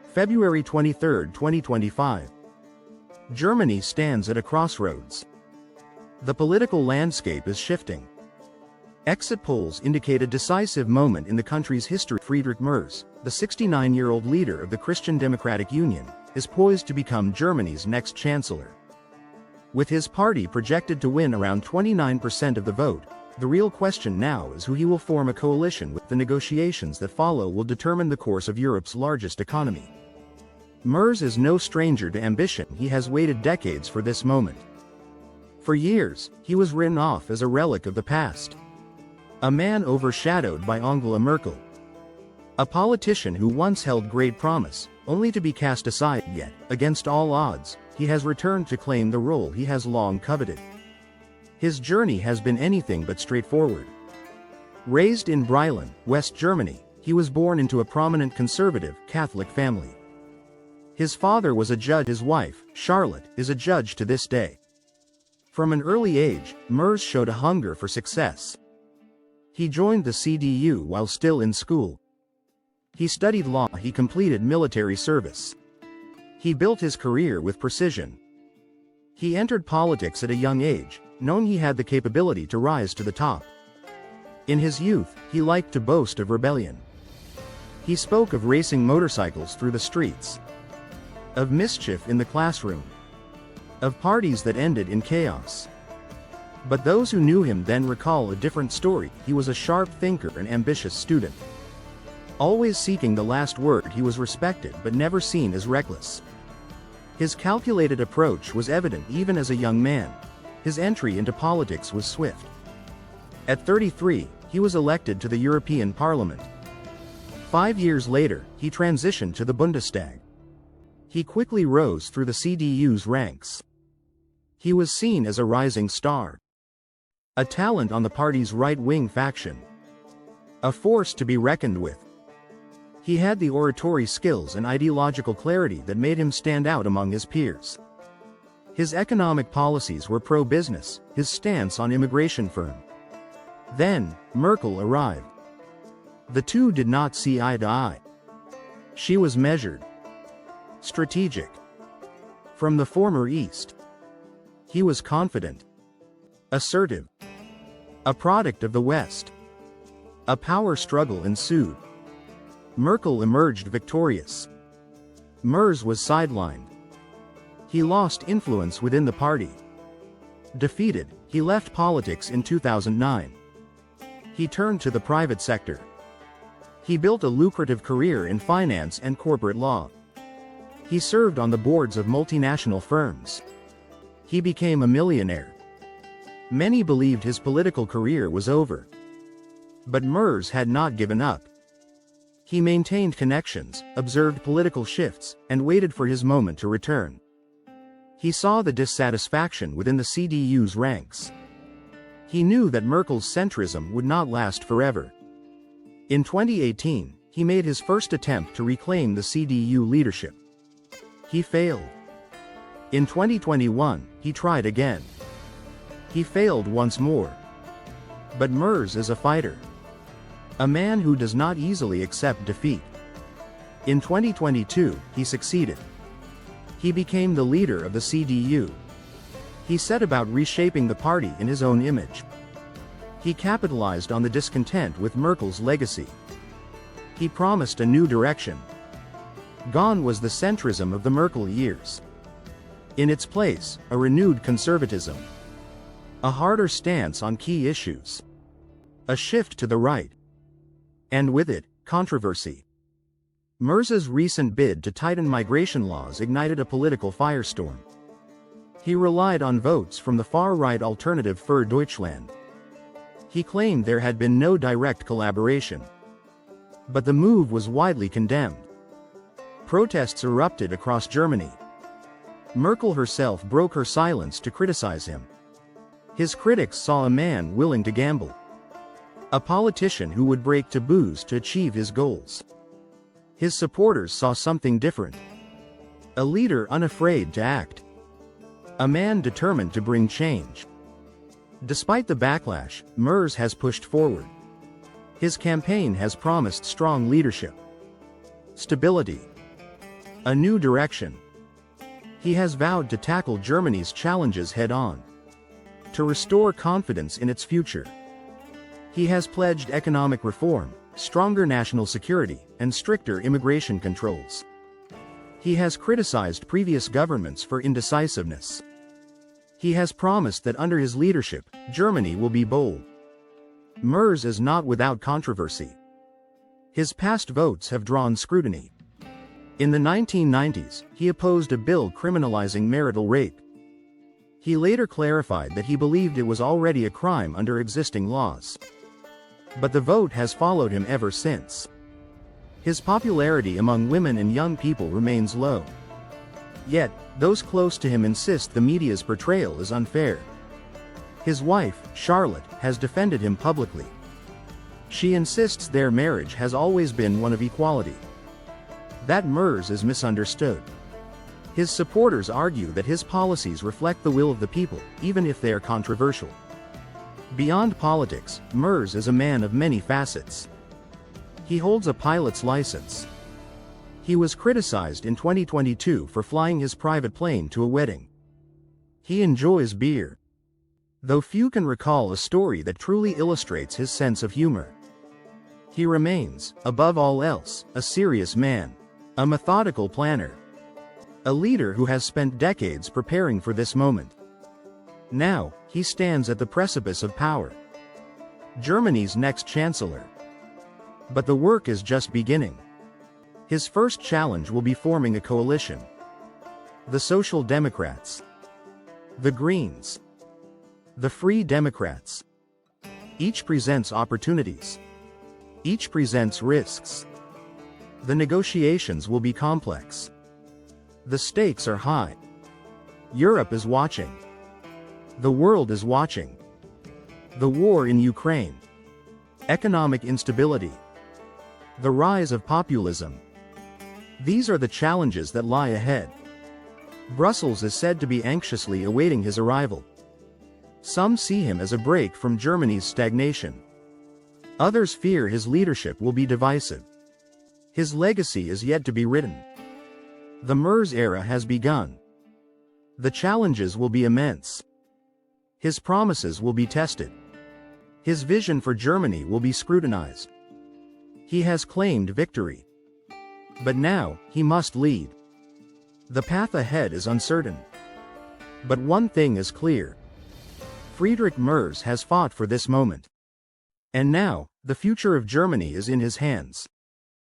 February 23, 2025. Germany stands at a crossroads. The political landscape is shifting. Exit polls indicate a decisive moment in the country's history. Friedrich Merz, the 69-year-old leader of the Christian Democratic Union, is poised to become Germany's next chancellor. With his party projected to win around 29% of the vote, the real question now is who he will form a coalition with. The negotiations that follow will determine the course of Europe's largest economy. Merz is no stranger to ambition. He has waited decades for this moment. For years, he was written off as a relic of the past. A man overshadowed by Angela Merkel. A politician who once held great promise, only to be cast aside. Yet, against all odds, he has returned to claim the role he has long coveted. His journey has been anything but straightforward. Raised in Breilen, West Germany, he was born into a prominent conservative, Catholic family. His father was a judge. His wife, Charlotte, is a judge to this day. From an early age, Merz showed a hunger for success. He joined the CDU while still in school. He studied law. He completed military service. He built his career with precision. He entered politics at a young age, knowing he had the capability to rise to the top. In his youth, he liked to boast of rebellion. He spoke of racing motorcycles through the streets, of mischief in the classroom, of parties that ended in chaos. But those who knew him then recall a different story. He was a sharp thinker and ambitious student. Always seeking the last word, he was respected but never seen as reckless. His calculated approach was evident even as a young man. His entry into politics was swift. At 33, he was elected to the European Parliament. 5 years later, he transitioned to the Bundestag. He quickly rose through the CDU's ranks. He was seen as a rising star, a talent on the party's right-wing faction, a force to be reckoned with. He had the oratory skills and ideological clarity that made him stand out among his peers. His economic policies were pro-business, his stance on immigration firm. Then, Merkel arrived. The two did not see eye to eye. She was measured, strategic. From the former East, he was confident, assertive. A product of the West, a power struggle ensued. Merkel emerged victorious. Merz was sidelined. He lost influence within the party. Defeated, he left politics in 2009. He turned to the private sector. He built a lucrative career in finance and corporate law. He served on the boards of multinational firms. He became a millionaire. Many believed his political career was over. But Merz had not given up. He maintained connections, observed political shifts, and waited for his moment to return. He saw the dissatisfaction within the CDU's ranks. He knew that Merkel's centrism would not last forever. In 2018, he made his first attempt to reclaim the CDU leadership. He failed. In 2021, he tried again. He failed once more. But Merz is a fighter. A man who does not easily accept defeat. In 2022, he succeeded. He became the leader of the CDU. He set about reshaping the party in his own image. He capitalized on the discontent with Merkel's legacy. He promised a new direction. Gone was the centrism of the Merkel years. In its place, a renewed conservatism. A harder stance on key issues. A shift to the right. And with it, controversy. Merz's recent bid to tighten migration laws ignited a political firestorm. He relied on votes from the far-right alternative für Deutschland. He claimed there had been no direct collaboration. But the move was widely condemned. Protests erupted across Germany. Merkel herself broke her silence to criticize him. His critics saw a man willing to gamble. A politician who would break taboos to achieve his goals. His supporters saw something different. A leader unafraid to act. A man determined to bring change. Despite the backlash, Merz has pushed forward. His campaign has promised strong leadership, stability, A new direction. He has vowed to tackle Germany's challenges head-on, to restore confidence in its future. He has pledged economic reform, stronger national security, and stricter immigration controls. He has criticized previous governments for indecisiveness. He has promised that under his leadership, Germany will be bold. Merz is not without controversy. His past votes have drawn scrutiny. In the 1990s, he opposed a bill criminalizing marital rape. He later clarified that he believed it was already a crime under existing laws. But the vote has followed him ever since. His popularity among women and young people remains low. Yet, those close to him insist the media's portrayal is unfair. His wife, Charlotte, has defended him publicly. She insists their marriage has always been one of equality. That Merz is misunderstood. His supporters argue that his policies reflect the will of the people, even if they are controversial. Beyond politics, Merz is a man of many facets. He holds a pilot's license. He was criticized in 2022 for flying his private plane to a wedding. He enjoys beer, though few can recall a story that truly illustrates his sense of humor. He remains, above all else, a serious man, a methodical planner, a leader who has spent decades preparing for this moment. Now, he stands at the precipice of power, Germany's next chancellor. But the work is just beginning. His first challenge will be forming a coalition. The Social Democrats, the Greens, the Free Democrats. Each presents opportunities. Each presents risks. The negotiations will be complex. The stakes are high. Europe is watching. The world is watching. The war in Ukraine. Economic instability. The rise of populism. These are the challenges that lie ahead. Brussels is said to be anxiously awaiting his arrival. Some see him as a break from Germany's stagnation. Others fear his leadership will be divisive. His legacy is yet to be written. The Merz era has begun. The challenges will be immense. His promises will be tested. His vision for Germany will be scrutinized. He has claimed victory. But now, he must lead. The path ahead is uncertain. But one thing is clear. Friedrich Merz has fought for this moment. And now, the future of Germany is in his hands.